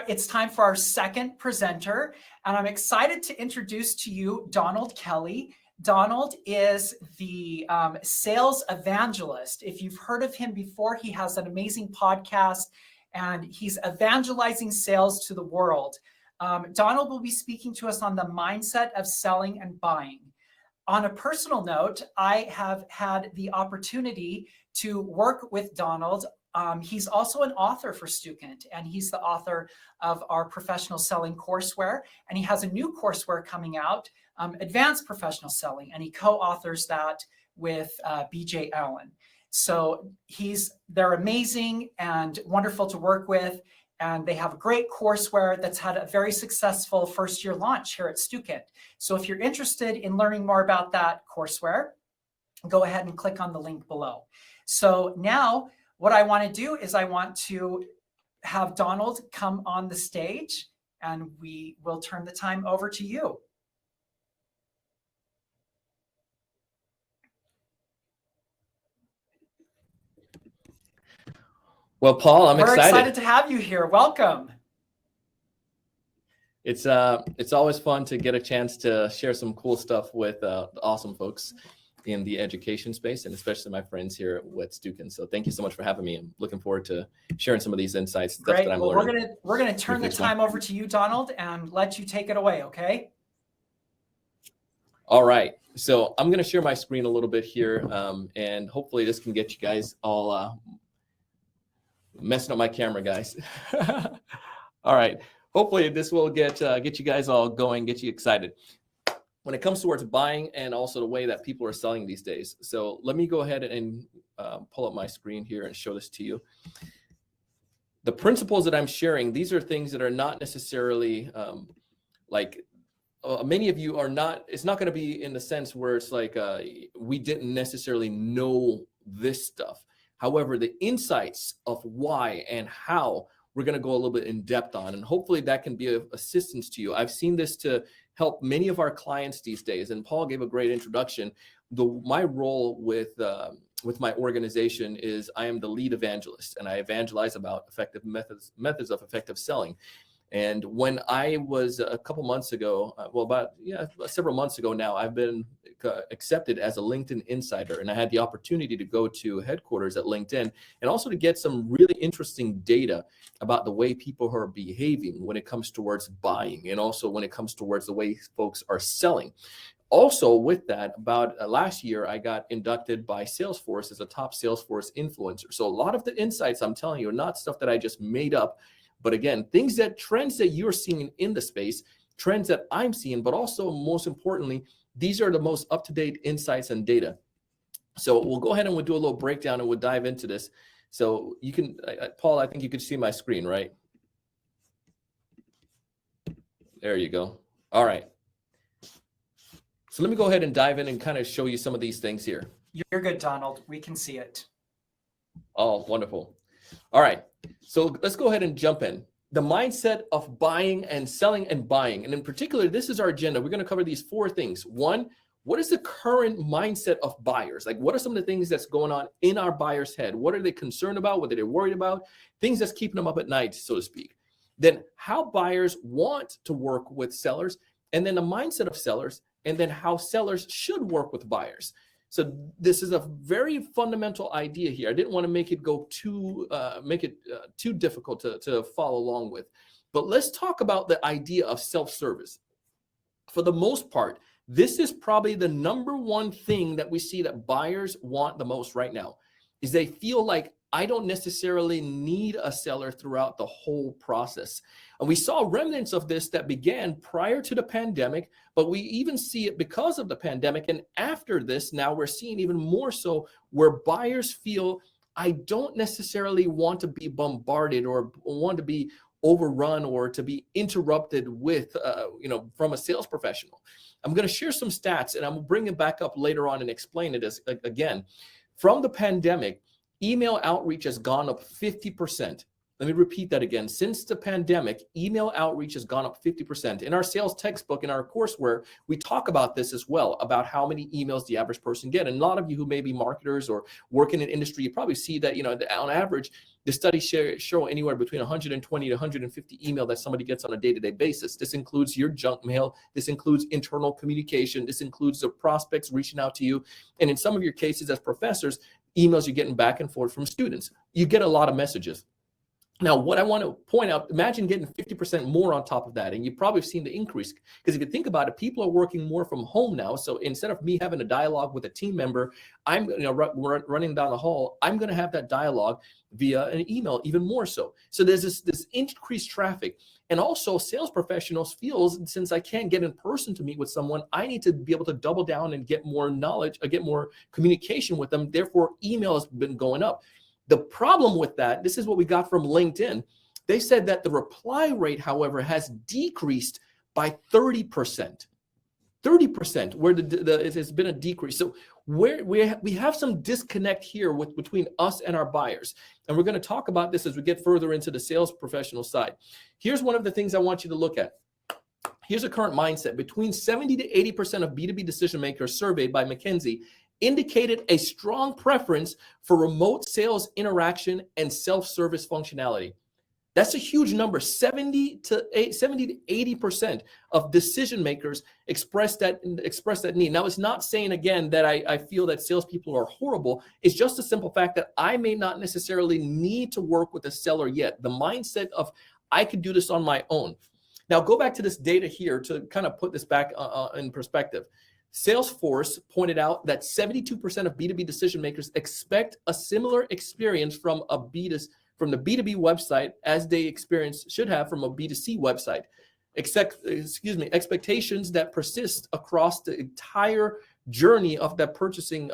it's time for our second presenter, and I'm excited to introduce to you Donald Kelly. Donald is the sales evangelist. If you've heard of him before, he has an amazing podcast, and he's evangelizing sales to the world. Donald will be speaking to us on the mindset of selling and buying. On a personal note, I have had the opportunity to work with Donald. He's also an author for Student, and he's the author of our professional selling courseware. And he has a new courseware coming out, Advanced Professional Selling, and he co-authors that with BJ Allen. So they're amazing and wonderful to work with. And they have a great courseware that's had a very successful first-year launch here at Student. So if you're interested in learning more about that courseware, go ahead and click on the link below. So now what I want to do is I want to have Donald come on the stage, and we will turn the time over to you. Well, Paul, I'm excited. We're excited to have you here. Welcome. It's always fun to get a chance to share some cool stuff with the awesome folks in the education space, and especially my friends here at Student. So thank you so much for having me. I'm looking forward to sharing some of these insights. Great. That I'm well, learning. we're gonna turn the time over to you, Donald, and let you take it away. Okay. All right. So I'm going to share my screen a little bit here, and hopefully this can get you guys all messing up my camera, guys. All right. Hopefully this will get you guys all going, get you excited when it comes towards buying and also the way that people are selling these days. So let me go ahead and pull up my screen here and show this to you. The principles that I'm sharing, these are things that are not necessarily many of you are not, it's not going to be in the sense where it's like we didn't necessarily know this stuff. However, the insights of why and how we're going to go a little bit in depth on, and hopefully that can be of assistance to you. I've seen this to help many of our clients these days, and Paul gave a great introduction. My role with my organization is I am the lead evangelist, and I evangelize about effective methods of effective selling. And when I was a couple months ago, several months ago now, I've been accepted as a LinkedIn insider, and I had the opportunity to go to headquarters at LinkedIn and also to get some really interesting data about the way people are behaving when it comes towards buying, and also when it comes towards the way folks are selling. Also with that, about last year, I got inducted by Salesforce as a top Salesforce influencer. So a lot of the insights I'm telling you are not stuff that I just made up, but again, trends that you're seeing in the space, trends that I'm seeing, but also most importantly, these are the most up-to-date insights and data. So we'll go ahead and we'll do a little breakdown and we'll dive into this. So you can, Paul, I think you can see my screen, right? There you go. All right. So let me go ahead and dive in and kind of show you some of these things here. You're good, Donald. We can see it. Oh, wonderful. All right. So let's go ahead and jump in. The mindset of buying and selling and buying. And in particular, this is our agenda. We're going to cover these four things. One, what is the current mindset of buyers? Like, what are some of the things that's going on in our buyer's head? What are they concerned about? What are they worried about? Things that's keeping them up at night, so to speak. Then how buyers want to work with sellers, and then the mindset of sellers, and then how sellers should work with buyers. So this is a very fundamental idea here. I didn't want to make it go too difficult to follow along with. But let's talk about the idea of self-service. For the most part, this is probably the number one thing that we see that buyers want the most right now, is they feel like I don't necessarily need a seller throughout the whole process. And we saw remnants of this that began prior to the pandemic, but we even see it because of the pandemic. And after this, now we're seeing even more so where buyers feel, I don't necessarily want to be bombarded or want to be overrun or to be interrupted with, from a sales professional. I'm going to share some stats, and I'm bringing it back up later on and explain it as again. From the pandemic, email outreach has gone up 50%. Let me repeat that again. Since the pandemic, email outreach has gone up 50%. In our sales textbook, in our courseware, we talk about this as well, about how many emails the average person get. And a lot of you who may be marketers or work in an industry, you probably see that, on average, the studies show anywhere between 120 to 150 email that somebody gets on a day-to-day basis. This includes your junk mail. This includes internal communication. This includes the prospects reaching out to you. And in some of your cases as professors, emails you're getting back and forth from students. You get a lot of messages. Now, what I want to point out, imagine getting 50% more on top of that, and you've probably seen the increase. Because if you think about it, people are working more from home now. So instead of me having a dialogue with a team member, I'm running down the hall, I'm going to have that dialogue via an email, even more so. So there's this increased traffic. And also sales professionals feels, since I can't get in person to meet with someone, I need to be able to double down and get more knowledge, get more communication with them. Therefore, email has been going up. The problem with that, this is what we got from LinkedIn. They said that the reply rate, however, has decreased by 30%. 30%, where it has been a decrease. So we have some disconnect here between us and our buyers. And we're going to talk about this as we get further into the sales professional side. Here's one of the things I want you to look at. Here's a current mindset. Between 70 to 80% of B2B decision makers surveyed by McKinsey indicated a strong preference for remote sales interaction and self-service functionality. That's a huge number. 70 to 80% of decision makers express that need. Now, it's not saying, again, that I feel that salespeople are horrible. It's just a simple fact that I may not necessarily need to work with a seller yet. The mindset of I could do this on my own. Now, go back to this data here to kind of put this back in perspective. Salesforce pointed out that 72% of B2B decision makers expect a similar experience from the B2B website as they should have from a B2C website. Expectations that persist across the entire journey of that purchasing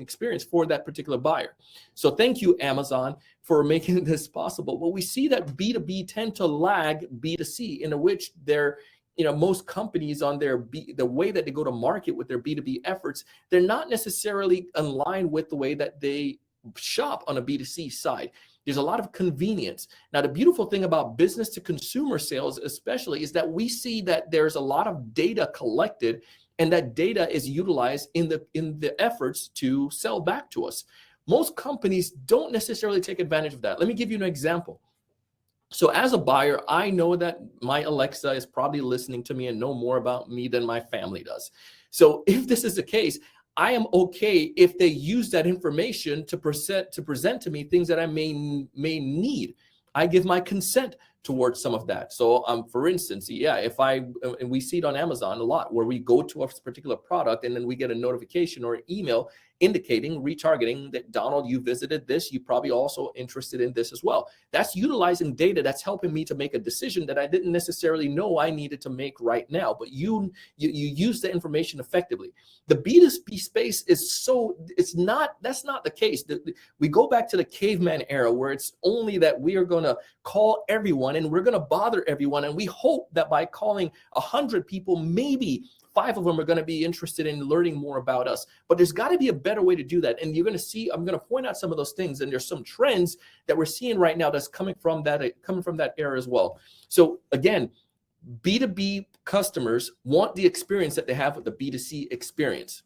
experience for that particular buyer. So thank you, Amazon, for making this possible. But we see that B2B tend to lag B2C, in which they're most companies on the way that they go to market with their B2B efforts, they're not necessarily in line with the way that they shop on a B2C side. There's a lot of convenience. Now, the beautiful thing about business to consumer sales, especially, is that we see that there's a lot of data collected, and that data is utilized in the efforts to sell back to us. Most companies don't necessarily take advantage of that. Let me give you an example. So as a buyer, I know that my Alexa is probably listening to me and know more about me than my family does. So if this is the case, I am okay if they use that information to present to me things that I may need. I give my consent towards some of that. So for instance, and we see it on Amazon a lot, where we go to a particular product and then we get a notification or an email indicating, retargeting, that Donald, you visited this, you probably also interested in this as well. That's utilizing data that's helping me to make a decision that I didn't necessarily know I needed to make right now, but you use the information effectively. The B2B space is that's not the case. We go back to the caveman era, where it's only that we are going to call everyone and we're going to bother everyone, and we hope that by calling 100 people, maybe 5 of them are going to be interested in learning more about us. But there's got to be a better way to do that. And you're going to see, I'm going to point out some of those things. And there's some trends that we're seeing right now that's coming from that era as well. So again, B2B customers want the experience that they have with the B2C experience.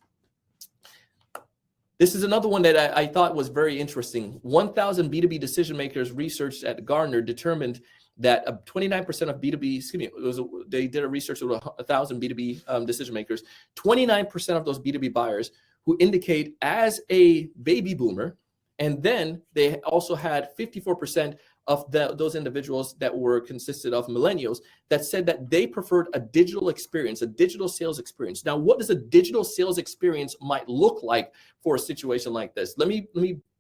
This is another one that I thought was very interesting. 1,000 B2B decision makers researched at Gartner determined that 29% of B2B, they did a research with 1,000 B2B decision makers. 29% of those B2B buyers who indicate as a baby boomer, and then they also had 54% of those individuals that consisted of millennials that said that they preferred a digital experience, a digital sales experience. Now, what does a digital sales experience might look like for a situation like this? Let me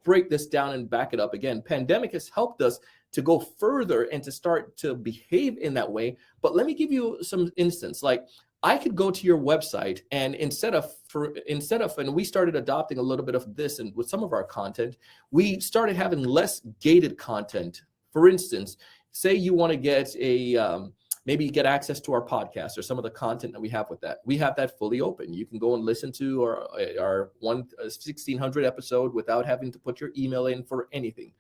break this down and back it up again. Pandemic has helped us to go further and to start to behave in that way. But let me give you some instance. Like, I could go to your website, and instead of, and we started adopting a little bit of this, and with some of our content, we started having less gated content. For instance, say you want to get maybe get access to our podcast or some of the content that we have with that. We have that fully open. You can go and listen to our 1600 episode without having to put your email in for anything.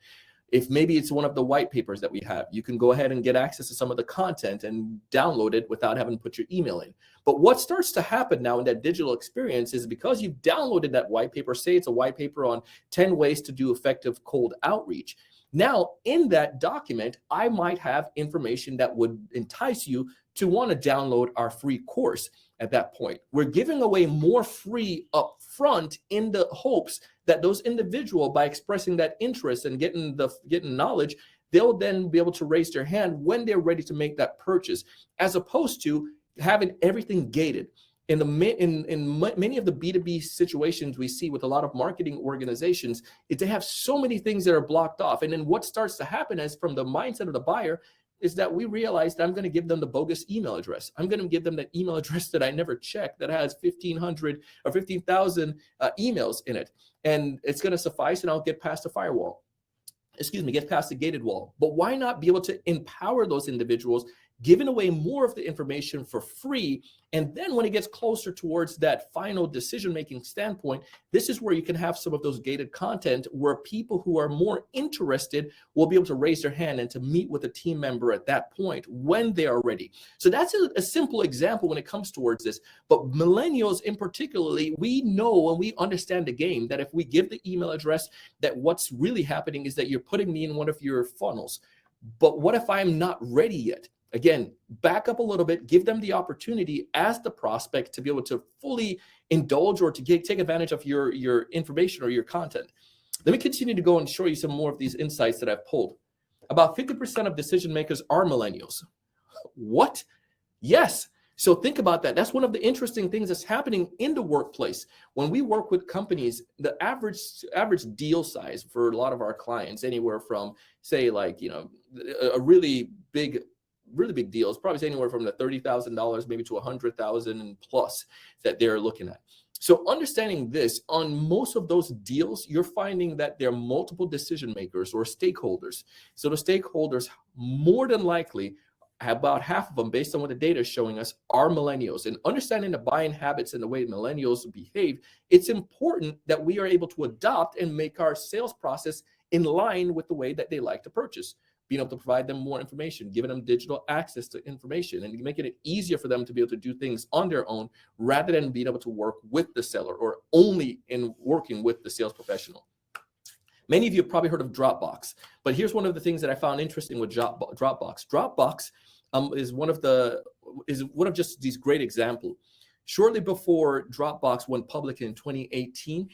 If maybe it's one of the white papers that we have, you can go ahead and get access to some of the content and download it without having to put your email in. But what starts to happen now in that digital experience is because you've downloaded that white paper, say it's a white paper on 10 ways to do effective cold outreach. Now, in that document, I might have information that would entice you to want to download our free course at that point. We're giving away more free up front in the hopes that those individuals, by expressing that interest and getting knowledge, they'll then be able to raise their hand when they're ready to make that purchase, as opposed to having everything gated. In many of the B2B situations we see with a lot of marketing organizations, they have so many things that are blocked off. And then what starts to happen is, from the mindset of the buyer, is that we realize that I'm going to give them the bogus email address. I'm going to give them that email address that I never checked, that has 1,500 or 15,000 emails in it. And it's going to suffice, and I'll get past the firewall. Get past the gated wall. But why not be able to empower those individuals, giving away more of the information for free? And then when it gets closer towards that final decision-making standpoint, this is where you can have some of those gated content where people who are more interested will be able to raise their hand and to meet with a team member at that point when they are ready. So that's a simple example when it comes towards this. But millennials in particularly, we know and we understand the game that if we give the email address, that what's really happening is that you're putting me in one of your funnels. But what if I'm not ready yet? Again, back up a little bit, give them the opportunity as the prospect to be able to fully indulge or to take advantage of your information or your content. Let me continue to go and show you some more of these insights that I've pulled. About 50% of decision makers are millennials. What? Yes. So think about that. That's one of the interesting things that's happening in the workplace. When we work with companies, the average deal size for a lot of our clients, anywhere from, say, like, a really big deal is probably anywhere from the $30,000 maybe to $100,000 plus that they're looking at. So understanding this, on most of those deals, you're finding that there are multiple decision makers or stakeholders. So the stakeholders, more than likely, about half of them, based on what the data is showing us, are millennials. And understanding the buying habits and the way millennials behave, it's important that we are able to adopt and make our sales process in line with the way that they like to purchase. Being able to provide them more information, giving them digital access to information, and making it easier for them to be able to do things on their own rather than being able to work with the seller or only in working with the sales professional. Many of you have probably heard of Dropbox, but here's one of the things that I found interesting with Dropbox. Dropbox is one of just these great examples. Shortly before Dropbox went public in 2018,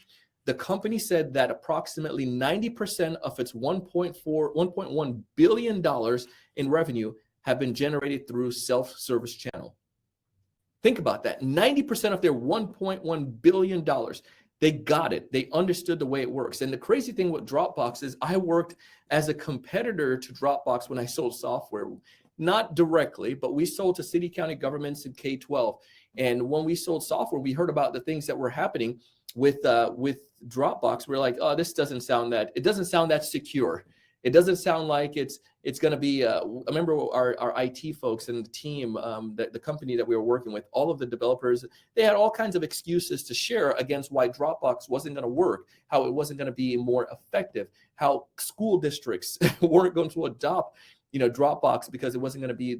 the company said that approximately 90% of its $1.1 billion in revenue have been generated through self-service channel. Think about that. 90% of their $1.1 billion. They got it. They understood the way it works. And the crazy thing with Dropbox is I worked as a competitor to Dropbox when I sold software. Not directly, but we sold to city, county governments in K-12. And when we sold software, we heard about the things that were happening with Dropbox. We're like, oh, it doesn't sound that secure. It doesn't sound like it's going to be. I remember our IT folks and the team, the company that we were working with, all of the developers, they had all kinds of excuses to share against why Dropbox wasn't going to work, how it wasn't going to be more effective, how school districts weren't going to adopt Dropbox because it wasn't going to be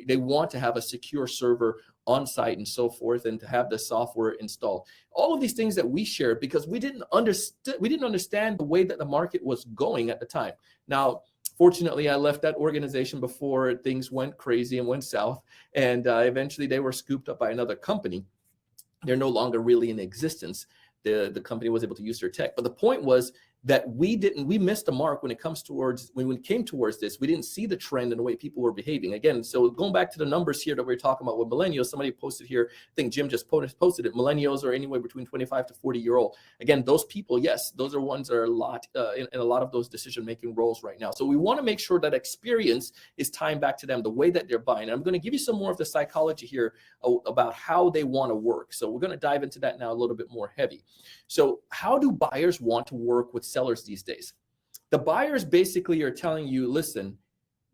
they want to have a secure server on site and so forth, and to have the software installed. All of these things that we shared because we didn't understand the way that the market was going at the time. Now, fortunately, I left that organization before things went crazy and went south, and eventually they were scooped up by another company. They're no longer really in existence. The company was able to use their tech, but the point was that we missed the mark when it came towards this. We didn't see the trend in the way people were behaving. Again, so going back to the numbers here that we we're talking about with millennials, somebody posted here, I think Jim just posted it, millennials are anywhere between 25 to 40-year-old. Again, those people, yes, those are ones that are a lot in a lot of those decision-making roles right now. So we want to make sure that experience is tying back to them, the way that they're buying. And I'm going to give you some more of the psychology here about how they want to work. So we're going to dive into that now a little bit more heavy. So how do buyers want to work with sellers these days? The buyers basically are telling you, listen,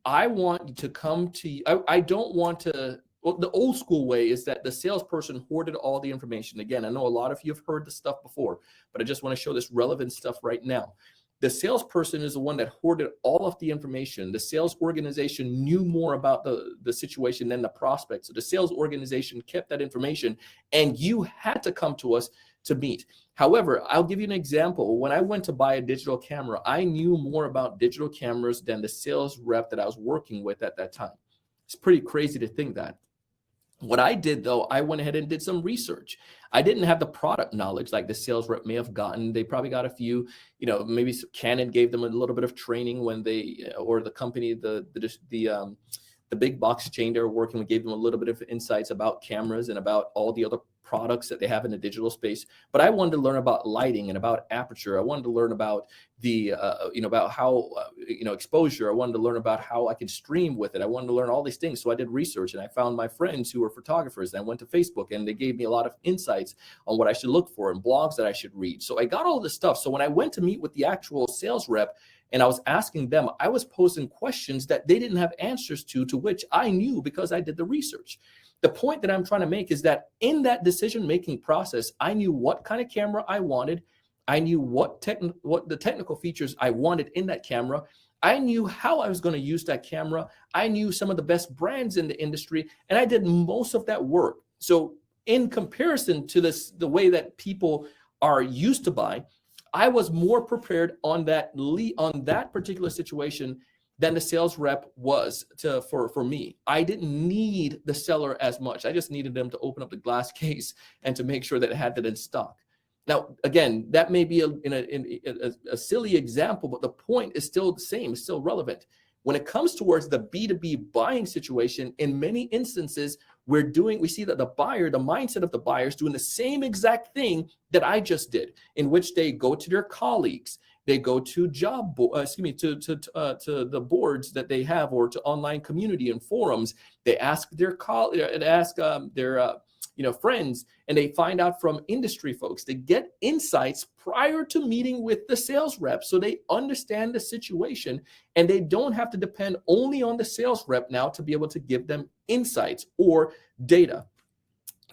I want to come to you. I don't want to. Well, the old school way is that the salesperson hoarded all the information. Again, I know a lot of you have heard this stuff before, but I just want to show this relevant stuff right now. The salesperson is the one that hoarded all of the information. The sales organization knew more about the situation than the prospect. So the sales organization kept that information, and you had to come to us to meet. However, I'll give you an example. When I went to buy a digital camera, I knew more about digital cameras than the sales rep that I was working with at that time. It's pretty crazy to think that. What I did, though, I went ahead and did some research. I didn't have the product knowledge like the sales rep may have gotten. They probably got a few, maybe Canon gave them a little bit of training when they, or the company, the big box chain they were working with gave them a little bit of insights about cameras and about all the other products that they have in the digital space. But I wanted to learn about lighting and about aperture. I wanted to learn about the, about how, exposure. I wanted to learn about how I could stream with it. I wanted to learn all these things. So I did research, and I found my friends who were photographers. And I went to Facebook, and they gave me a lot of insights on what I should look for and blogs that I should read. So I got all this stuff. So when I went to meet with the actual sales rep, and I was asking them, I was posing questions that they didn't have answers to which I knew because I did the research. The point that I'm trying to make is that in that decision-making process, I knew what kind of camera I wanted. I knew what the technical features I wanted in that camera. I knew how I was going to use that camera. I knew some of the best brands in the industry, and I did most of that work. So in comparison to the way that people are used to buy, I was more prepared on that particular situation than the sales rep was for me. I didn't need the seller as much. I just needed them to open up the glass case and to make sure that it had that in stock. Now, again, that may be a silly example, but the point is still the same, it's still relevant. When it comes towards the B2B buying situation, in many instances, we see that the mindset of the buyer is doing the same exact thing that I just did, in which they go to their colleagues, they go to to the boards that they have, or to online community and forums. They ask their friends, and they find out from industry folks. They get insights prior to meeting with the sales rep, so they understand the situation, and they don't have to depend only on the sales rep now to be able to give them insights or data.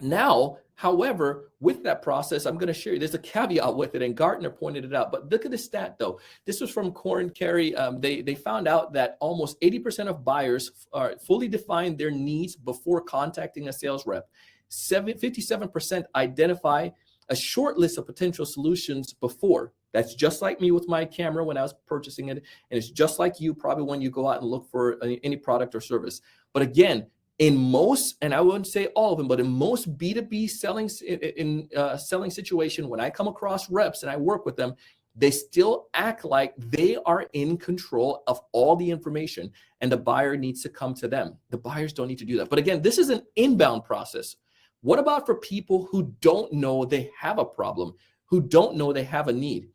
Now, however, with that process, I'm going to share you, there's a caveat with it, and Gartner pointed it out. But look at the stat, though. This was from Korn Ferry. They found out that almost 80% of buyers fully define their needs before contacting a sales rep. 57% identify a short list of potential solutions before. That's just like me with my camera when I was purchasing it, and it's just like you probably when you go out and look for any product or service. But again, in most, and I wouldn't say all of them, but in most B2B selling situation, when I come across reps and I work with them, they still act like they are in control of all the information, and the buyer needs to come to them. The buyers don't need to do that. But again, this is an inbound process. What about for people who don't know they have a problem, who don't know they have a need?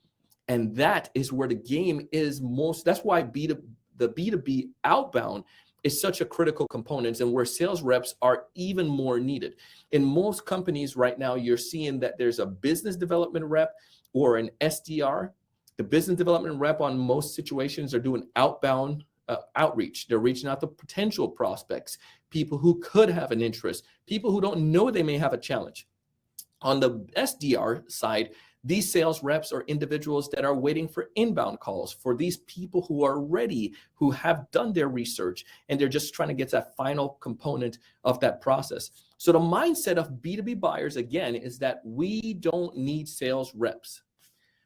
And that is where the game is most. That's why the B2B outbound is such a critical component, and where sales reps are even more needed. In most companies right now, you're seeing that there's a business development rep or an SDR. The business development rep on most situations are doing outbound outreach. They're reaching out to potential prospects, people who could have an interest, people who don't know they may have a challenge. On the SDR side, these sales reps are individuals that are waiting for inbound calls, for these people who are ready, who have done their research, and they're just trying to get that final component of that process. So the mindset of B2B buyers, again, is that we don't need sales reps.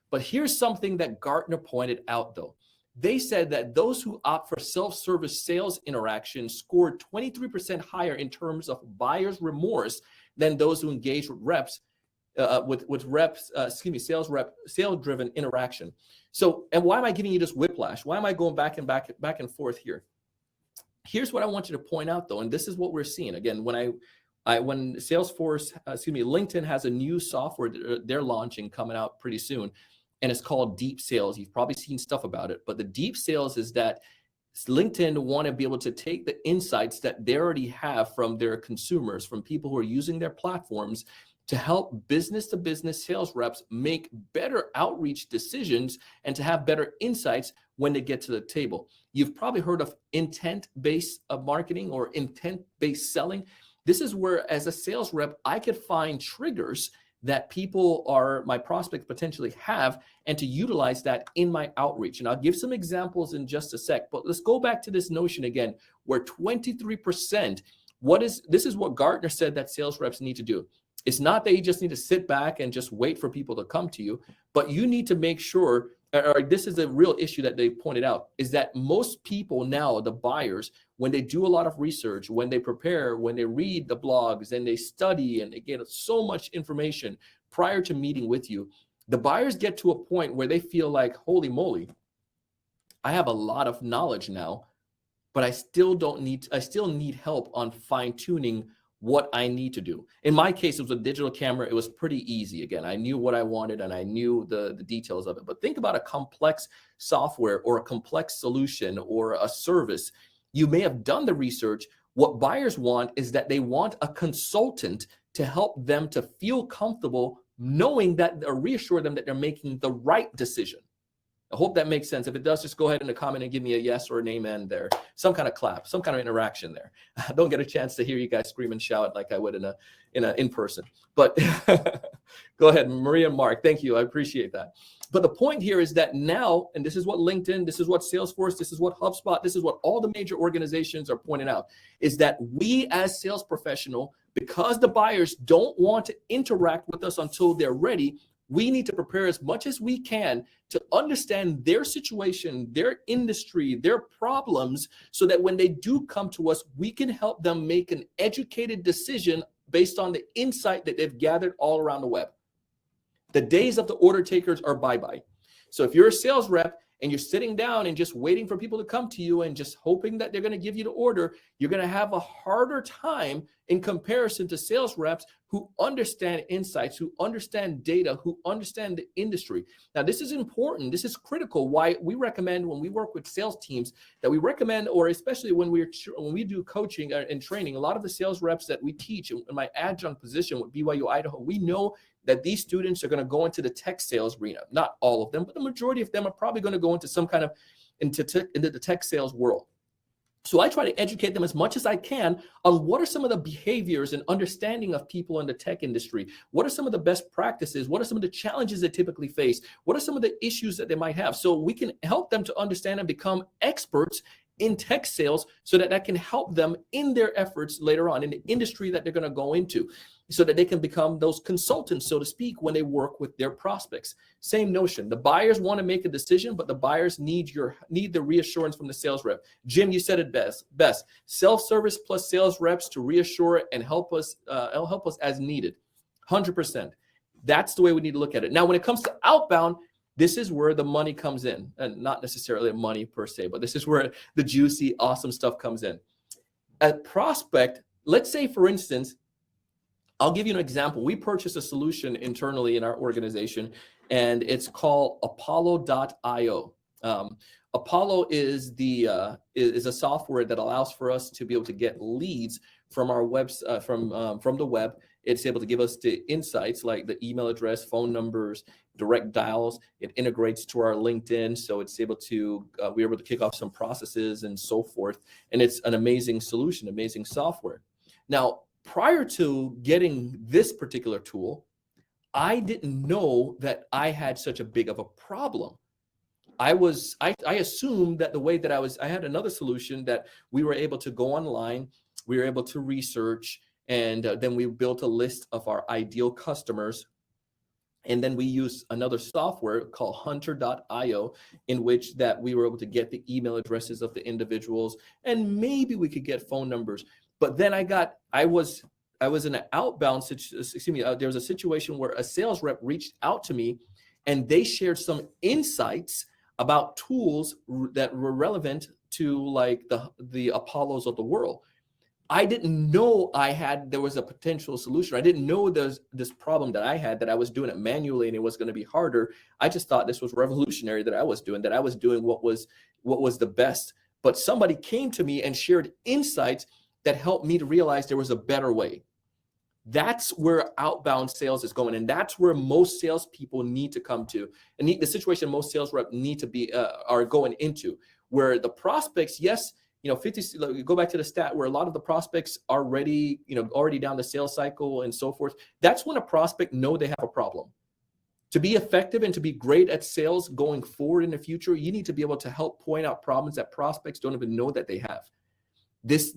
But here's something that Gartner pointed out, though. They said that those who opt for self-service sales interactions scored 23% higher in terms of buyer's remorse than those who engage with reps. Sales-driven interaction. So, and why am I giving you this whiplash? Why am I going back and forth here? Here's what I want you to point out, though, and this is what we're seeing. Again, when LinkedIn has a new software that they're launching coming out pretty soon, and it's called Deep Sales. You've probably seen stuff about it, but the Deep Sales is that LinkedIn want to be able to take the insights that they already have from their consumers, from people who are using their platforms, to help business-to-business sales reps make better outreach decisions and to have better insights when they get to the table. You've probably heard of intent-based marketing or intent-based selling. This is where, as a sales rep, I could find triggers that my prospects potentially have, and to utilize that in my outreach. And I'll give some examples in just a sec, but let's go back to this notion again, where 23%, this is what Gartner said that sales reps need to do. It's not that you just need to sit back and just wait for people to come to you, but you need to make sure, or this is a real issue that they pointed out, is that most people now, the buyers, when they do a lot of research, when they prepare, when they read the blogs and they study and they get so much information prior to meeting with you, the buyers get to a point where they feel like, holy moly, I have a lot of knowledge now, but I still need help on fine-tuning what I need to do. In my case, it was a digital camera. It was pretty easy. Again, I knew what I wanted and I knew the details of it. But think about a complex software or a complex solution or a service. You may have done the research. What buyers want is that they want a consultant to help them to feel comfortable knowing that, or reassure them that they're making the right decision. I hope that makes sense. If it does, just go ahead in the comment and give me a yes or an amen there. Some kind of clap, some kind of interaction there. I don't get a chance to hear you guys scream and shout like I would in person. But go ahead, Maria and Mark. Thank you. I appreciate that. But the point here is that now, and this is what LinkedIn, this is what Salesforce, this is what HubSpot, this is what all the major organizations are pointing out, is that we as sales professional, because the buyers don't want to interact with us until they're ready, we need to prepare as much as we can to understand their situation, their industry, their problems, so that when they do come to us, we can help them make an educated decision based on the insight that they've gathered all around the web. The days of the order takers are bye-bye. So if you're a sales rep and you're sitting down and just waiting for people to come to you and just hoping that they're going to give you the order, you're going to have a harder time in comparison to sales reps who understand insights, who understand data, who understand the industry. Now, this is important. This is critical. Why we recommend when we work with sales teams that we recommend, or especially when we do coaching and training, a lot of the sales reps that we teach in my adjunct position with BYU Idaho, we know that these students are going to go into the tech sales arena. Not all of them, but the majority of them are probably going to go into some kind of into the tech sales world. So I try to educate them as much as I can on what are some of the behaviors and understanding of people in the tech industry. What are some of the best practices? What are some of the challenges they typically face? What are some of the issues that they might have? So we can help them to understand and become experts in tech sales so that can help them in their efforts later on in the industry that they're going to go into, so that they can become those consultants, so to speak, when they work with their prospects. Same notion. The buyers want to make a decision, but the buyers need the reassurance from the sales rep. Jim, you said it best. Self-service plus sales reps to reassure and help us as needed. 100%. That's the way we need to look at it. Now, when it comes to outbound, this is where the money comes in, and not necessarily money per se, but this is where the juicy, awesome stuff comes in. A prospect, let's say, for instance, I'll give you an example. We purchased a solution internally in our organization, and it's called Apollo.io. Apollo is a software that allows for us to be able to get leads from our from the web. It's able to give us the insights like the email address, phone numbers, direct dials. It integrates to our LinkedIn, so it's able to we're able to kick off some processes and so forth. And it's an amazing solution, amazing software. Now, prior to getting this particular tool, I didn't know that I had such a big of a problem. I assumed that the way that I had another solution that we were able to go online, we were able to research, and then we built a list of our ideal customers. And then we used another software called Hunter.io, in which that we were able to get the email addresses of the individuals, and maybe we could get phone numbers. But then I was in an outbound situation. There was a situation where a sales rep reached out to me, and they shared some insights about tools that were relevant to like the Apollos of the world. I didn't know there was a potential solution. I didn't know there's this problem that I had, that I was doing it manually and it was going to be harder. I just thought this was revolutionary that I was doing what was the best. But somebody came to me and shared insights that helped me to realize there was a better way. That's where outbound sales is going, and that's where most salespeople need to come to, and the situation most sales reps need to be are going into, where the prospects, yes, go back to the stat where a lot of the prospects are already down the sales cycle and so forth. That's when a prospect know they have a problem. To be effective and to be great at sales going forward in the future, you need to be able to help point out problems that prospects don't even know that they have. This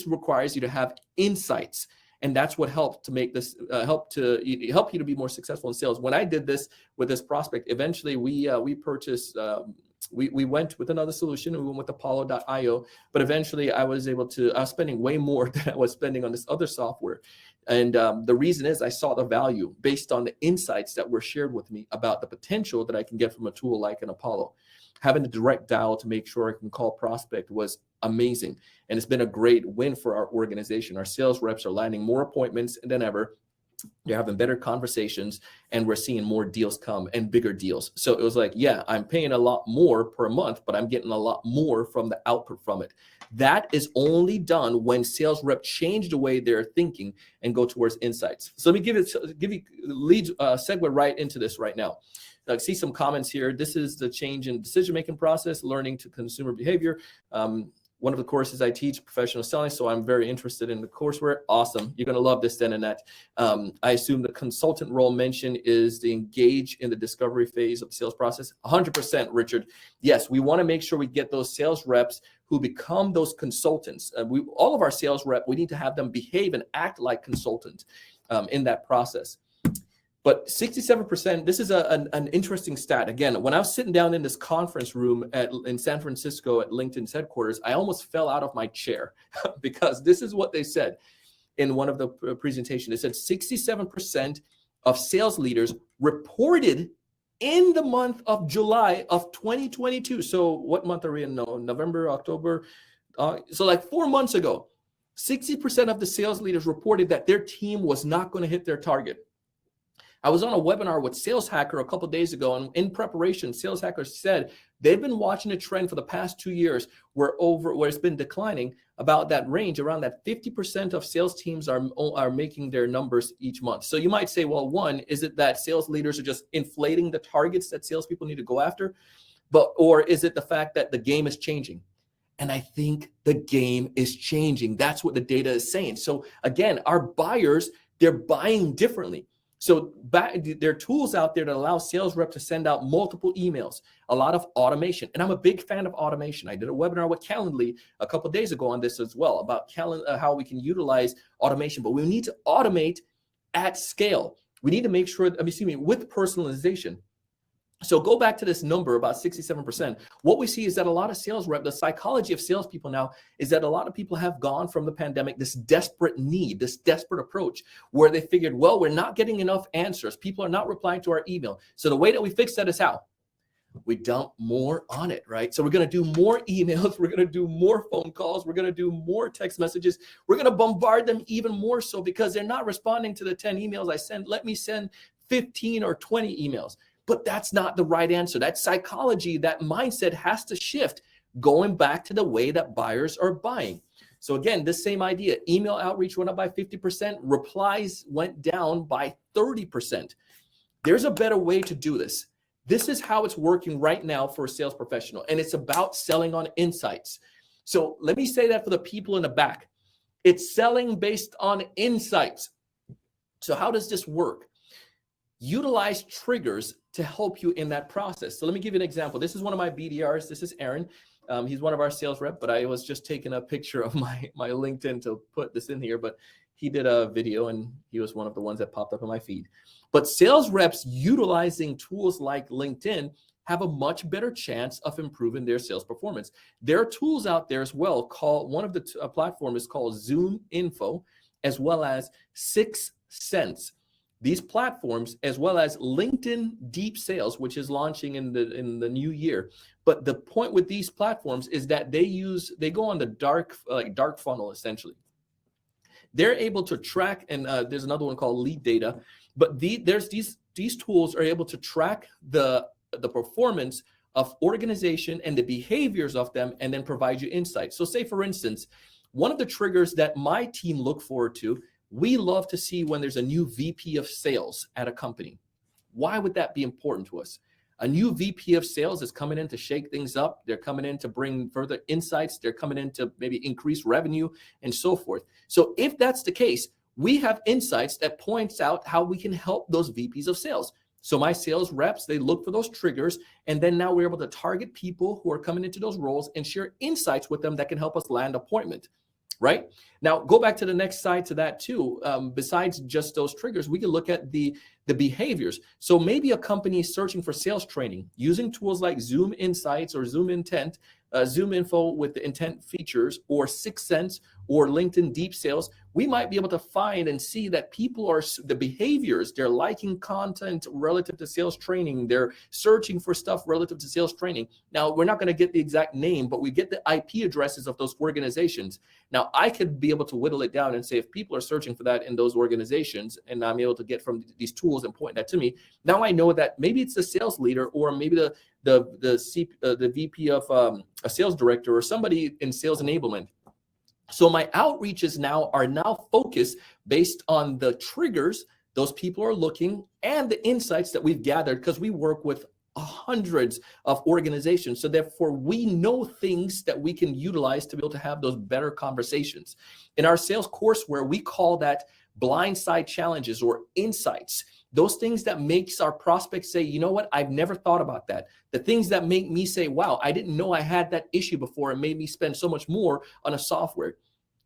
requires you to have insights, and that's what helped to make this help you to be more successful in sales. When I did this with this prospect, eventually we purchased. We went with another solution, and we went with Apollo.io, but eventually I was spending way more than I was spending on this other software. And the reason is I saw the value based on the insights that were shared with me about the potential that I can get from a tool like an Apollo. Having a direct dial to make sure I can call prospect was amazing. And it's been a great win for our organization. Our sales reps are landing more appointments than ever. They're having better conversations, and we're seeing more deals come and bigger deals. So it was like, yeah, I'm paying a lot more per month, but I'm getting a lot more from the output from it. That is only done when sales reps change the way they're thinking and go towards insights. So let me segue right into this right now. I see some comments here. This is the change in decision-making process, learning to consumer behavior. One of the courses I teach, professional selling, so I'm very interested in the courseware. Awesome. You're going to love this, then, and that. I assume the consultant role mentioned is to engage in the discovery phase of the sales process. 100%, Richard. Yes, we want to make sure we get those sales reps who become those consultants. All of our sales rep, we need to have them behave and act like consultants in that process. But 67%, this is an interesting stat. Again, when I was sitting down in this conference room in San Francisco at LinkedIn's headquarters, I almost fell out of my chair because this is what they said in one of the presentations. They said 67% of sales leaders reported in the month of July of 2022. So what month are we in? No, November, October. So like 4 months ago, 60% of the sales leaders reported that their team was not going to hit their target. I was on a webinar with Sales Hacker a couple of days ago, and in preparation, Sales Hacker said they've been watching a trend for the past 2 years where it's been declining about that range, around that 50% of sales teams are making their numbers each month. So you might say, well, one, is it that sales leaders are just inflating the targets that salespeople need to go after? Or is it the fact that the game is changing? And I think the game is changing. That's what the data is saying. So again, our buyers, they're buying differently. So there are tools out there that allow sales reps to send out multiple emails, a lot of automation. And I'm a big fan of automation. I did a webinar with Calendly a couple of days ago on this as well about how we can utilize automation. But we need to automate at scale. We need to make sure, with personalization. So go back to this number, about 67%. What we see is that a lot of sales reps, the psychology of salespeople now is that a lot of people have gone from the pandemic, this desperate need, this desperate approach, where they figured, well, we're not getting enough answers. People are not replying to our email. So the way that we fix that is how? We dump more on it, right? So we're going to do more emails. We're going to do more phone calls. We're going to do more text messages. We're going to bombard them even more so because they're not responding to the 10 emails I send. Let me send 15 or 20 emails. But that's not the right answer. That psychology, that mindset has to shift, going back to the way that buyers are buying. So again, this same idea, email outreach went up by 50%, replies went down by 30%. There's a better way to do this. This is how it's working right now for a sales professional, and it's about selling on insights. So let me say that for the people in the back. It's selling based on insights. So how does this work? Utilize triggers to help you in that process. So let me give you an example. This is one of my BDRs. This is Aaron. He's one of our sales rep, but I was just taking a picture of my LinkedIn to put this in here, but he did a video and he was one of the ones that popped up in my feed. But sales reps utilizing tools like LinkedIn have a much better chance of improving their sales performance. There are tools out there as well. One of the platform is called Zoom Info, as well as 6 Sense. These platforms, as well as LinkedIn Deep Sales, which is launching in the new year. But the point with these platforms is that they go on the dark funnel essentially. They're able to track, and there's another one called Lead Data. But these tools are able to track the performance of organization and the behaviors of them, and then provide you insights. So, say for instance, one of the triggers that my team look forward to. We love to see when there's a new VP of sales at a company. Why would that be important to us? A new VP of sales is coming in to shake things up. They're coming in to bring further insights. They're coming in to maybe increase revenue and so forth. So if that's the case, we have insights that points out how we can help those VPs of sales. So my sales reps, they look for those triggers, and then now we're able to target people who are coming into those roles and share insights with them that can help us land appointment, right? Now, go back to the next side to that too. Besides just those triggers, we can look at the behaviors. So maybe a company is searching for sales training using tools like Zoom Insights or Zoom Intent, Zoom Info with the intent features, or Sixth Sense or LinkedIn Deep Sales. We might be able to find and see that people are, the behaviors, they're liking content relative to sales training. They're searching for stuff relative to sales training. Now, we're not going to get the exact name, but we get the IP addresses of those organizations. Now, I could be able to whittle it down and say, if people are searching for that in those organizations, and I'm able to get from these tools and point that to me, now I know that maybe it's the sales leader, or maybe the VP of a sales director, or somebody in sales enablement. So my outreaches are now focused based on the triggers those people are looking and the insights that we've gathered, because we work with hundreds of organizations. So therefore, we know things that we can utilize to be able to have those better conversations. In our sales courseware, we call that blindside challenges or insights. Those things that makes our prospects say, you know what, I've never thought about that. The things that make me say, wow, I didn't know I had that issue before, and made me spend so much more on a software.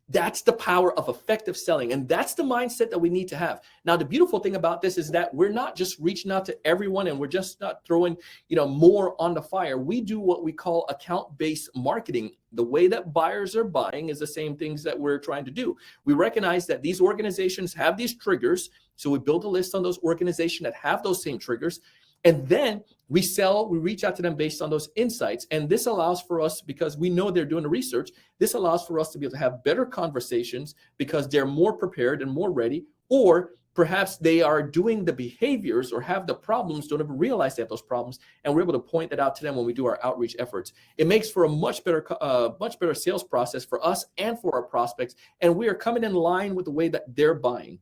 That's the power of effective selling. And that's the mindset that we need to have. Now, the beautiful thing about this is that we're not just reaching out to everyone, and we're just not throwing, more on the fire. We do what we call account-based marketing. The way that buyers are buying is the same things that we're trying to do. We recognize that these organizations have these triggers. So we build a list on those organizations that have those same triggers. And then we reach out to them based on those insights. And this allows for us, because we know they're doing the research, this allows for us to be able to have better conversations because they're more prepared and more ready, or perhaps they are doing the behaviors or have the problems, don't even realize they have those problems, and we're able to point that out to them when we do our outreach efforts. It makes for a much better sales process for us and for our prospects, and we are coming in line with the way that they're buying.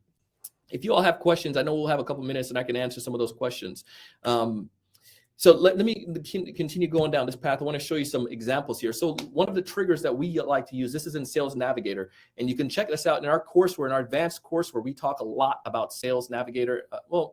If you all have questions, I know we'll have a couple minutes and I can answer some of those questions. So let me continue going down this path. I want to show you some examples here. So one of the triggers that we like to use, this is in Sales Navigator, and you can check this out in our courseware, in our advanced course, where we talk a lot about Sales Navigator,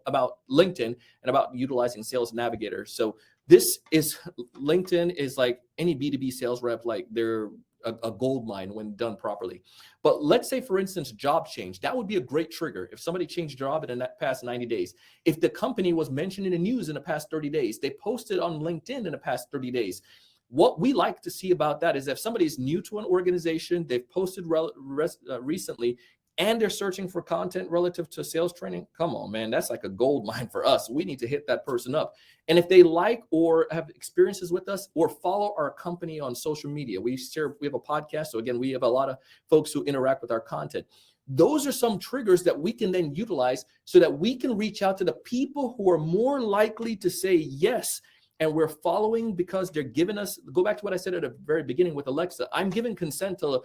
about LinkedIn and about utilizing Sales Navigator. So this is, LinkedIn is like any B2B sales rep, like they're a gold mine when done properly. But let's say, for instance, job change. That would be a great trigger. If somebody changed job in the past 90 days, if the company was mentioned in the news in the past 30 days, they posted on LinkedIn in the past 30 days. What we like to see about that is if somebody is new to an organization, they've posted recently, and they're searching for content relative to sales training, come on, man, that's like a gold mine for us. We need to hit that person up. And if they like or have experiences with us or follow our company on social media, we have a podcast. So again, we have a lot of folks who interact with our content. Those are some triggers that we can then utilize so that we can reach out to the people who are more likely to say yes. And we're following because they're giving us, go back to what I said at the very beginning with Alexa. I'm giving consent to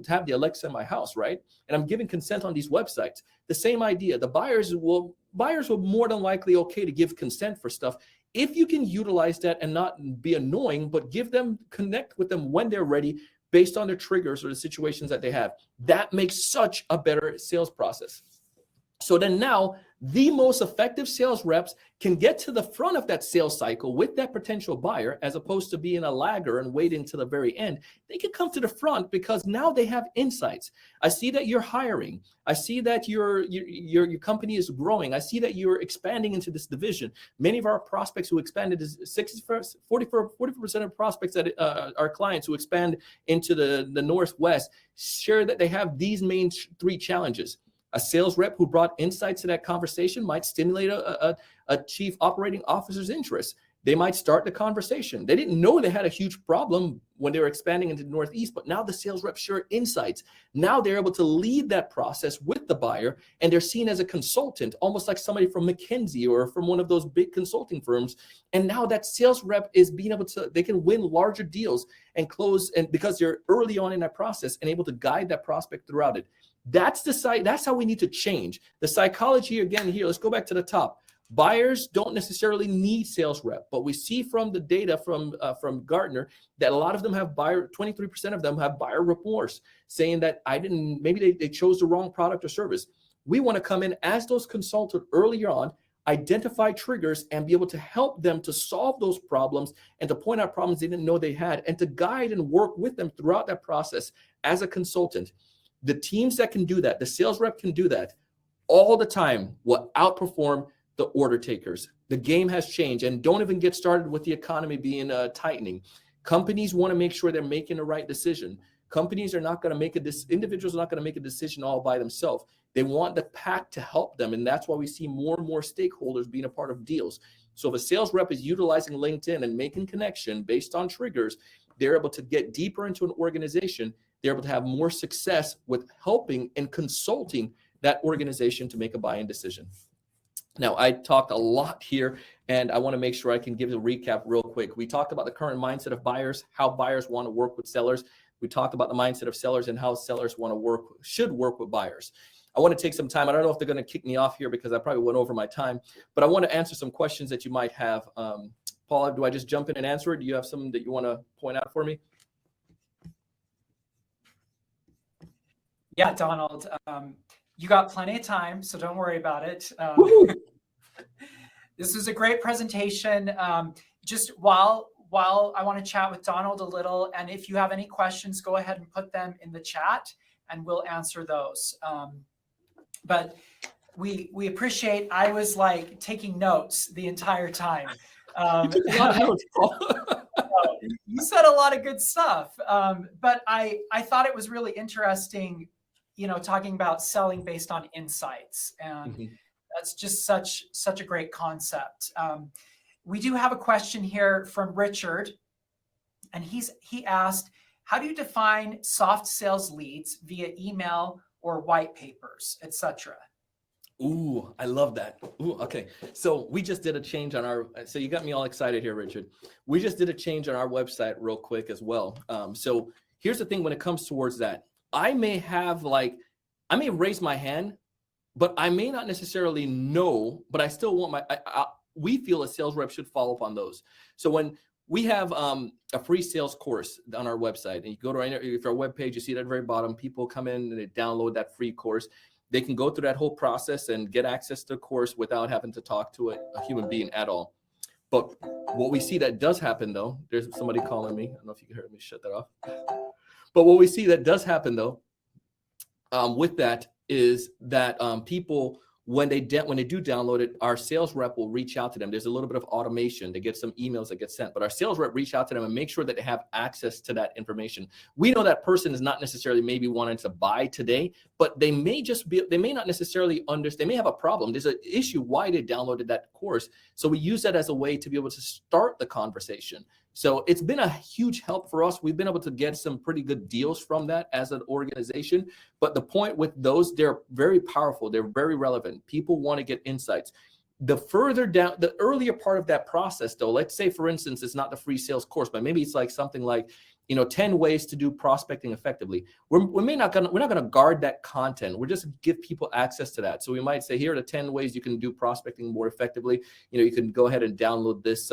have the Alexa in my house, right? And I'm giving consent on these websites. The same idea. The buyers will more than likely okay to give consent for stuff if you can utilize that and not be annoying, but connect with them when they're ready based on their triggers or the situations that they have. That makes such a better sales process. So then now the most effective sales reps can get to the front of that sales cycle with that potential buyer, as opposed to being a lagger and waiting to the very end. They can come to the front because now they have insights. I see that you're hiring. I see that your company is growing. I see that you're expanding into this division. Many of our prospects who expanded is 44% of prospects that our clients who expand into the Northwest share that they have these main three challenges. A sales rep who brought insights to that conversation might stimulate a chief operating officer's interest. They might start the conversation. They didn't know they had a huge problem when they were expanding into the Northeast, but now the sales rep share insights. Now they're able to lead that process with the buyer, and they're seen as a consultant, almost like somebody from McKinsey or from one of those big consulting firms. And now that sales rep is being able to, they can win larger deals and close, and because they're early on in that process and able to guide that prospect throughout it. That's how we need to change. The psychology, again, here, let's go back to the top. Buyers don't necessarily need sales rep, but we see from the data from Gartner that a lot of them have 23% of them have buyer remorse, saying that maybe they chose the wrong product or service. We want to come in as those consultants earlier on, identify triggers and be able to help them to solve those problems and to point out problems they didn't know they had, and to guide and work with them throughout that process as a consultant. The teams that can do that, the sales rep can do that all the time, will outperform the order takers. The game has changed, and don't even get started with the economy being tightening. Companies want to make sure they're making the right decision. Companies are not going to make individuals are not going to make a decision all by themselves. They want the pack to help them, and that's why we see more and more stakeholders being a part of deals. So if a sales rep is utilizing LinkedIn and making connection based on triggers, they're able to get deeper into an organization. They're able to have more success with helping and consulting that organization to make a buying decision. Now, I talked a lot here, and I want to make sure I can give a recap real quick. We talked about the current mindset of buyers, how buyers want to work with sellers. We talked about the mindset of sellers and how sellers should work with buyers. I want to take some time. I don't know if they're going to kick me off here because I probably went over my time, but I want to answer some questions that you might have. Paula, do I just jump in and answer it? Do you have something that you want to point out for me? Yeah, Donald, you got plenty of time, so don't worry about it. This was a great presentation. Just while I want to chat with Donald a little, and if you have any questions, go ahead and put them in the chat and we'll answer those. But we appreciate, I was like taking notes the entire time. You said a lot of good stuff, but I thought it was really interesting, talking about selling based on insights, and that's just such a great concept. We do have a question here from Richard, and he asked, how do you define soft sales leads via email or white papers, etc.? Ooh, I love that. Ooh, okay. So we just did a change on so you got me all excited here, Richard. We just did a change on our website real quick as well. So here's the thing when it comes towards that. I may raise my hand, but I may not necessarily know, but I still want we feel a sales rep should follow up on those. So when we have a free sales course on our website, and you go to our webpage, you see it at the very bottom, people come in and they download that free course. They can go through that whole process and get access to the course without having to talk to a human being at all. But what we see that does happen though, there's somebody calling me. I don't know if you can hear me, shut that off. But what we see that does happen though, with that is that people, when they do download it, our sales rep will reach out to them. There's a little bit of automation. They get some emails that get sent, but our sales rep reach out to them and make sure that they have access to that information. We know that person is not necessarily maybe wanting to buy today, but they may not necessarily understand. They may have a problem. There's an issue why they downloaded that course. So we use that as a way to be able to start the conversation. So it's been a huge help for us. We've been able to get some pretty good deals from that as an organization. But the point with those, they're very powerful. They're very relevant. People want to get insights. The further down, the earlier part of that process, though, let's say, for instance, it's not the free sales course, but maybe it's like something like, 10 ways to do prospecting effectively. We're not going to guard that content. We're just give people access to that. So we might say, here are the 10 ways you can do prospecting more effectively. You can go ahead and download this,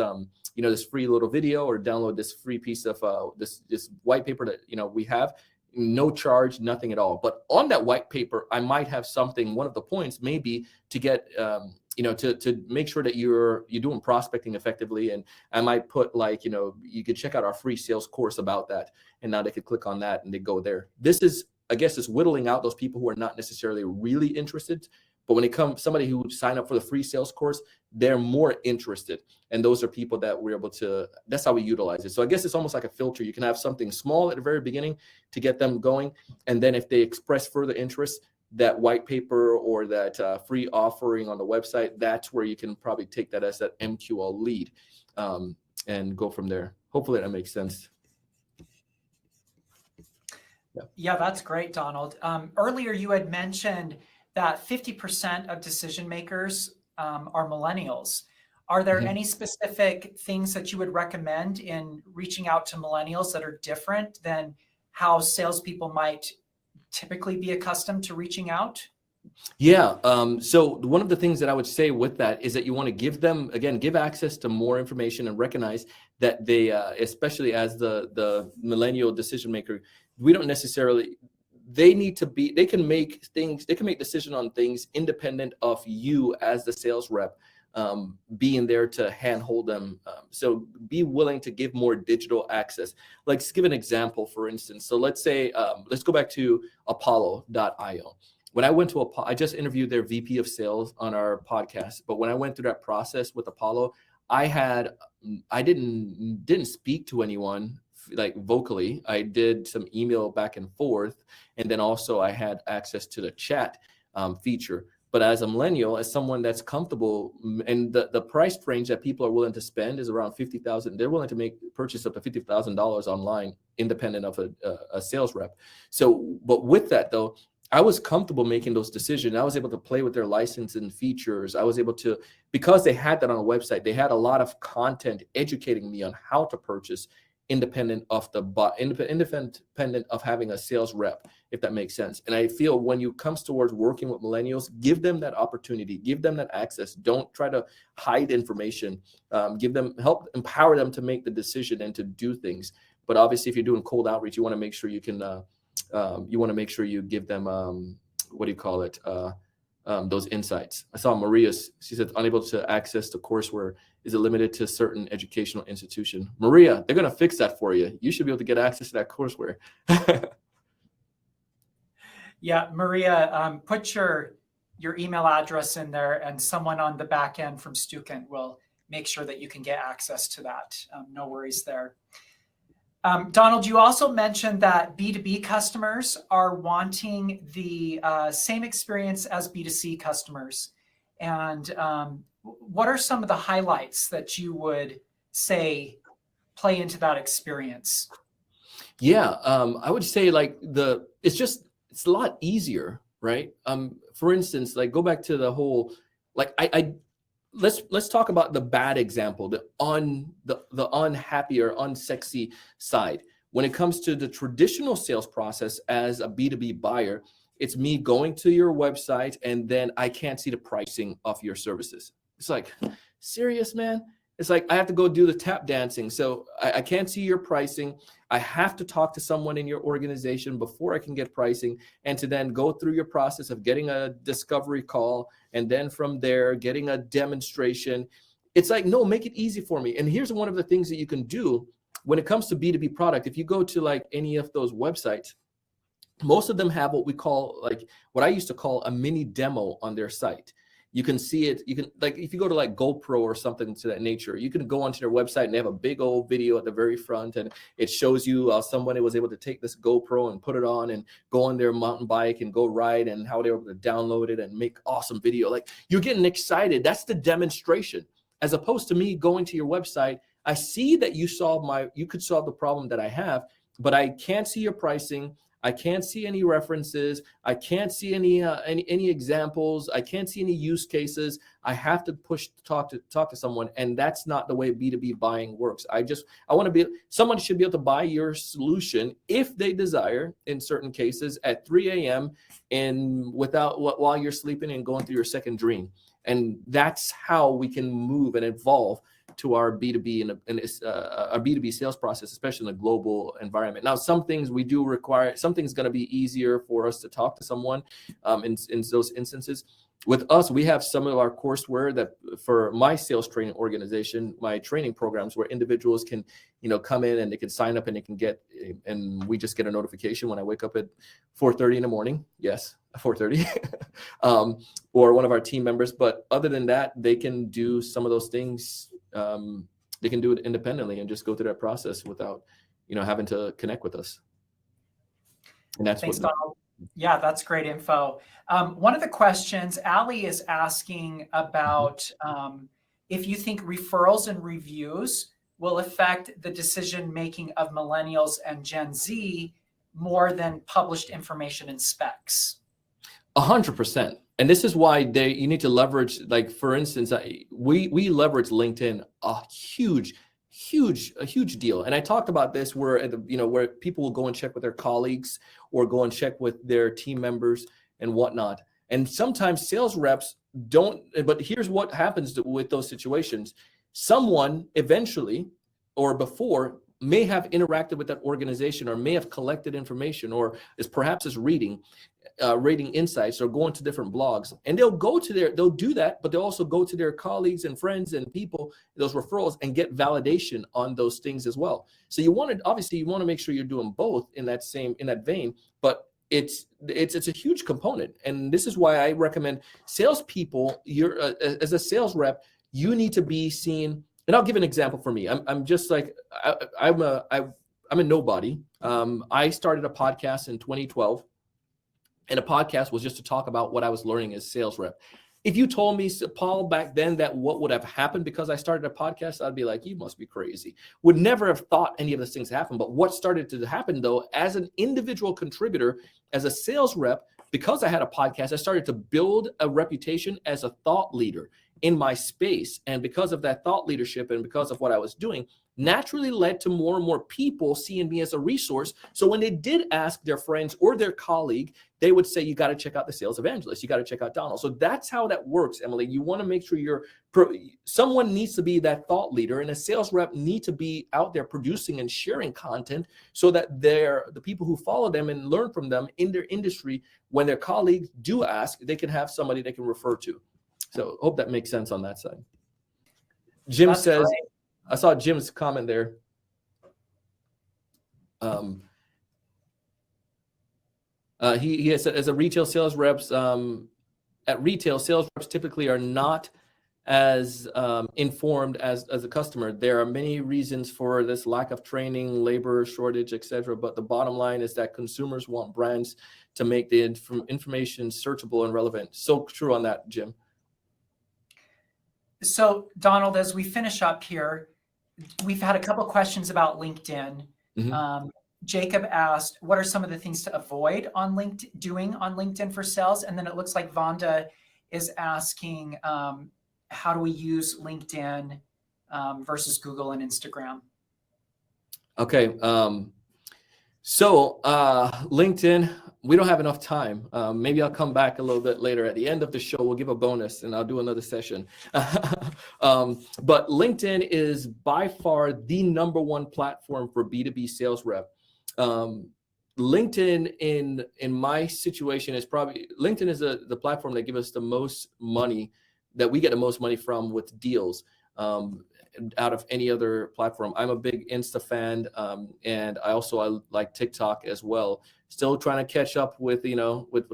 this free little video, or download this free piece of this white paper that, we have. No charge, nothing at all. But on that white paper, I might have something. One of the points may be to get, to make sure that you're doing prospecting effectively. And I might put you could check out our free sales course about that. And now they could click on that and they go there. This is, I guess, is whittling out those people who are not necessarily really interested. But when it comes somebody who sign up for the free sales course, they're more interested. And those are people that we're able to, that's how we utilize it. So I guess it's almost like a filter. You can have something small at the very beginning to get them going. And then if they express further interest, that white paper or that free offering on the website, that's where you can probably take that as that MQL lead and go from there. Hopefully that makes sense. Yeah, that's great, Donald. Earlier you had mentioned that 50% of decision makers are millennials. Are there any specific things that you would recommend in reaching out to millennials that are different than how salespeople might typically be accustomed to reaching out? Yeah. So one of the things that I would say with that is that you want to give them, again, give access to more information and recognize that they, especially as the millennial decision maker, we don't necessarily, they need to be, they can make decisions on things independent of you as the sales rep, being there to handhold them. So be willing to give more digital access. Like, let's give an example, for instance. So let's say, let's go back to Apollo.io. When I went to I just interviewed their VP of sales on our podcast, but when I went through that process with Apollo, I didn't speak to anyone like vocally. I did some email back and forth, and then also I had access to the chat feature. But as a millennial, as someone that's comfortable, and the price range that people are willing to spend is around $50,000. They're willing to purchase up to $50,000 online, independent of a sales rep. So, but with that though, I was comfortable making those decisions. I was able to play with their license and features. I was able to, because they had that on a website, they had a lot of content educating me on how to purchase independent of having a sales rep, if that makes sense. And I feel when you comes towards working with millennials, give them that opportunity, give them that access. Don't try to hide information. Help empower them to make the decision and to do things. But obviously, if you're doing cold outreach, you want to make sure you can. You want to make sure you give them, those insights. I saw Maria, she said, unable to access the courseware. Is it limited to certain educational institution? Maria, they're going to fix that for you. You should be able to get access to that courseware. Yeah, Maria, put your email address in there, and someone on the back end from Stuken will make sure that you can get access to that. No worries there. Donald, you also mentioned that B2B customers are wanting the same experience as B2C customers. And what are some of the highlights that you would say play into that experience? Yeah, I would say like it's a lot easier, right? For instance, like go back to the whole, like let's talk about the bad example, the unhappy or unsexy side. When it comes to the traditional sales process as a B2B buyer, it's me going to your website and then I can't see the pricing of your services. It's like, serious, man? It's like I have to go do the tap dancing. So I can't see your pricing. I have to talk to someone in your organization before I can get pricing, and to then go through your process of getting a discovery call, and then from there getting a demonstration. It's like, no, make it easy for me. And here's one of the things that you can do when it comes to B2B product. If you go to like any of those websites, most of them have what I used to call a mini demo on their site. You can see it. You can, like, if you go to like GoPro or something to that nature, you can go onto their website and they have a big old video at the very front, and it shows you somebody was able to take this GoPro and put it on and go on their mountain bike and go ride, and how they were able to download it and make awesome video. Like, you're getting excited. That's the demonstration. As opposed to me going to your website, I see that you could solve the problem that I have, but I can't see your pricing. I can't see any references. I can't see any examples. I can't see any use cases. I have to talk to someone, and that's not the way B2B buying works. Someone should be able to buy your solution if they desire, in certain cases, at 3 a.m. and while you're sleeping and going through your second dream. And that's how we can move and evolve to our B2B and our B2B sales process, especially in a global environment. Now, some things we do require, something's going to be easier for us to talk to someone in those instances. With us, we have some of our courseware that for my sales training organization, my training programs, where individuals can, come in and they can sign up and they can and we just get a notification when I wake up at 4:30 in the morning. Yes, 4:30, or one of our team members. But other than that, they can do some of those things. They can do it independently and just go through that process without, having to connect with us. And that's Thanks, Donald. Yeah, that's great info. One of the questions, Ali is asking about if you think referrals and reviews will affect the decision-making of millennials and Gen Z more than published information and specs. 100%. And this is why you need to leverage, like, for instance, we leverage LinkedIn a huge deal. And I talked about this where people will go and check with their colleagues or go and check with their team members and whatnot. And sometimes sales reps don't, but here's what happens with those situations. Someone eventually or before may have interacted with that organization or may have collected information or is reading insights or going to different blogs, and they'll do that, but they'll also go to their colleagues and friends and people, those referrals, and get validation on those things as well. So you want to make sure you're doing both in that vein, but it's a huge component. And this is why I recommend salespeople, as a sales rep, you need to be seen. And I'll give an example for me. I'm just like, I'm a nobody. I started a podcast in 2012. And a podcast was just to talk about what I was learning as sales rep. If you told me, Paul, back then that what would have happened because I started a podcast, I'd be like, you must be crazy. Would never have thought any of those things happened. But what started to happen, though, as an individual contributor, as a sales rep, because I had a podcast, I started to build a reputation as a thought leader in my space. And because of that thought leadership and because of what I was doing, naturally led to more and more people seeing me as a resource. So when they did ask their friends or their colleague, they would say, you got to check out the sales evangelist. You got to check out Donald. So that's how that works, Emily. You want to make sure someone needs to be that thought leader, and a sales rep need to be out there producing and sharing content so that the people who follow them and learn from them in their industry, when their colleagues do ask, they can have somebody they can refer to. So hope that makes sense on that side. Jim That's says, great. I saw Jim's comment there. He has said, as a retail sales reps, at retail, sales reps typically are not as informed as a customer. There are many reasons for this: lack of training, labor shortage, etc. But the bottom line is that consumers want brands to make the information searchable and relevant. So true on that, Jim. So Donald, as we finish up here, we've had a couple questions about LinkedIn. Mm-hmm. Jacob asked, what are some of the things to avoid on LinkedIn for sales? And then it looks like Vonda is asking, how do we use LinkedIn versus Google and Instagram? Okay. So LinkedIn, we don't have enough time. Maybe I'll come back a little bit later at the end of the show. We'll give a bonus and I'll do another session. But LinkedIn is by far the number one platform for B2B sales rep. LinkedIn in my situation is LinkedIn is the platform that gives us the most money, that we get the most money from with deals. Out of any other platform. I'm a big Insta fan, and I like TikTok as well. Still trying to catch up with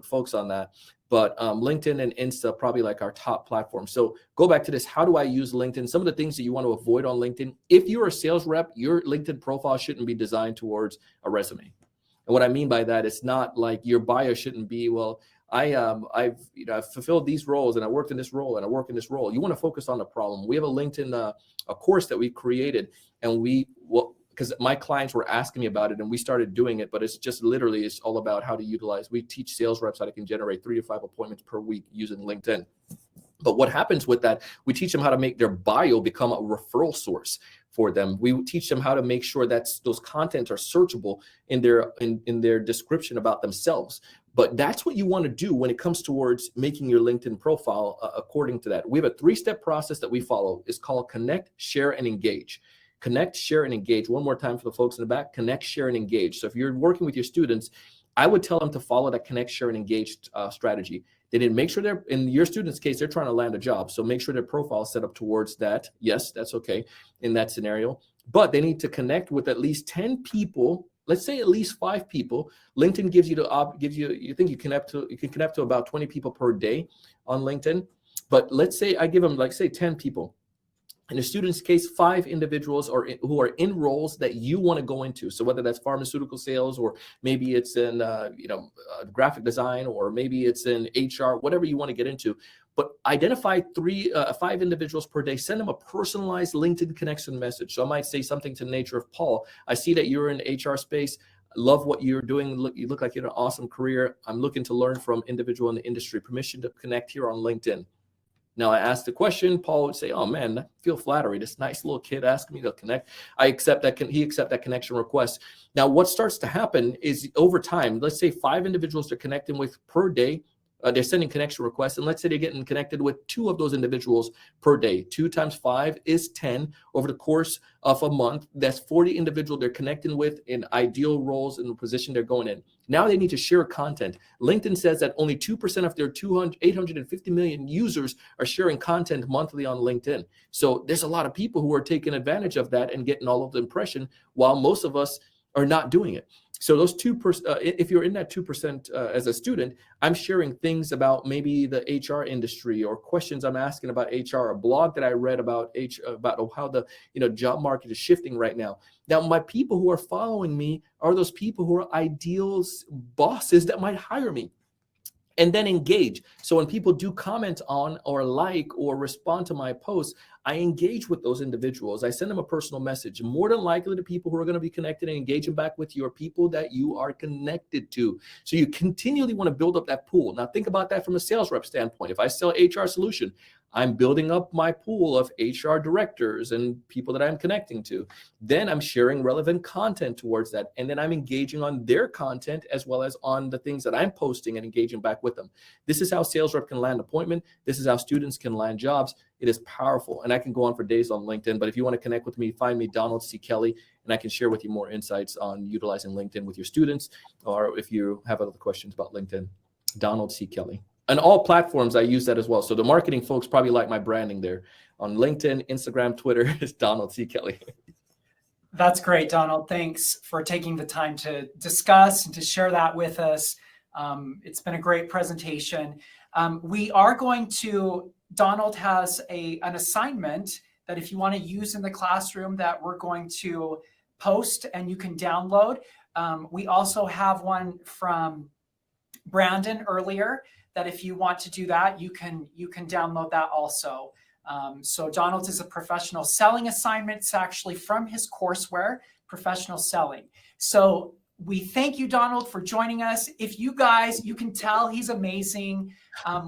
folks on that. But LinkedIn and Insta probably like our top platform. So go back to this. How do I use LinkedIn? Some of the things that you want to avoid on LinkedIn. If you're a sales rep, your LinkedIn profile shouldn't be designed towards a resume. And what I mean by that, it's not like your bio shouldn't be, well, I've fulfilled these roles and I worked in this role and I work in this role. You want to focus on the problem. We have a LinkedIn a course that we created, and because my clients were asking me about it and we started doing it, but it's all about how to utilize. We teach sales reps how they can generate 3 to 5 appointments per week using LinkedIn. But what happens with that, we teach them how to make their bio become a referral source for them. We teach them how to make sure that those contents are searchable in their description about themselves. But that's what you want to do when it comes towards making your LinkedIn profile according to that. We have a 3-step process that we follow. It's called connect, share, and engage. Connect, share, and engage. One more time for the folks in the back, connect, share, and engage. So if you're working with your students, I would tell them to follow that connect, share, and engage strategy. They didn't make sure in your student's case, they're trying to land a job. So make sure their profile is set up towards that. Yes, that's okay in that scenario. But they need to connect with at least 10 people. Let's say at least 5 people. LinkedIn gives you you can connect to about 20 people per day on LinkedIn. But let's say I give them 10 people. In the student's case, 5 individuals who are in roles that you want to go into. So whether that's pharmaceutical sales, or maybe it's in graphic design, or maybe it's in HR, whatever you want to get into. But identify 5 individuals per day. Send them a personalized LinkedIn connection message. So I might say something to the nature of, Paul, I see that you're in the HR space. Love what you're doing. You look like you have an awesome career. I'm looking to learn from individual in the industry. Permission to connect here on LinkedIn. Now, I asked the question, Paul would say, oh man, I feel flattery. This nice little kid asked me to connect. He accept that connection request. Now, what starts to happen is over time, let's say 5 individuals they're connecting with per day, they're sending connection requests, and let's say they're getting connected with 2 of those individuals per day. 2 times 5 is 10 over the course of a month. That's 40 individuals they're connecting with in ideal roles in the position they're going in. Now they need to share content. LinkedIn says that only 2% of their 850 million users are sharing content monthly on LinkedIn. So there's a lot of people who are taking advantage of that and getting all of the impression, while most of us are not doing it. So those 2%, if you're in that 2% as a student, I'm sharing things about maybe the HR industry, or questions I'm asking about HR, a blog that I read about how the job market is shifting right now. Now, my people who are following me are those people who are ideals bosses that might hire me. And then engage. So when people do comment on or like or respond to my posts, I engage with those individuals. I send them a personal message. More than likely, the people who are going to be connected and engaging back with you are people that you are connected to. So you continually want to build up that pool. Now think about that from a sales rep standpoint. If I sell HR solution, I'm building up my pool of HR directors and people that I'm connecting to. Then I'm sharing relevant content towards that. And then I'm engaging on their content as well as on the things that I'm posting and engaging back with them. This is how sales rep can land appointment. This is how students can land jobs. It is powerful. And I can go on for days on LinkedIn, but if you want to connect with me, find me, Donald C. Kelly, and I can share with you more insights on utilizing LinkedIn with your students, or if you have other questions about LinkedIn, Donald C. Kelly. On all platforms, I use that as well. So the marketing folks probably like my branding there. On LinkedIn, Instagram, Twitter, it's Donald C. Kelly. That's great, Donald. Thanks for taking the time to discuss and to share that with us. It's been a great presentation. We are going to, Donald has an assignment that if you want to use in the classroom that we're going to post and you can download. We also have one from Brandon earlier that if you want to do that, you can download that also. So Donald's is a professional selling assignment. It's actually from his courseware, Professional Selling. So we thank you, Donald, for joining us. If you guys, you can tell he's amazing.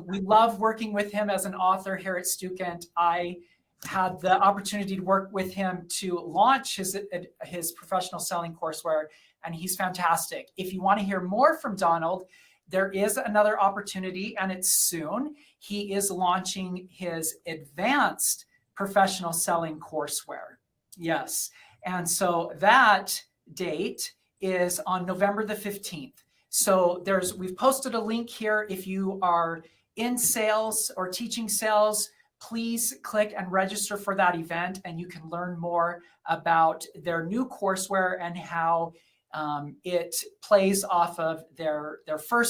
We love working with him as an author here at Stukent. I had the opportunity to work with him to launch his professional selling courseware, and he's fantastic. If you want to hear more from Donald, there is another opportunity, and it's soon. He is launching his advanced professional selling courseware. Yes. And so that date is on November the 15th. So we've posted a link here. If you are in sales or teaching sales, please click and register for that event, and you can learn more about their new courseware and how it plays off of their first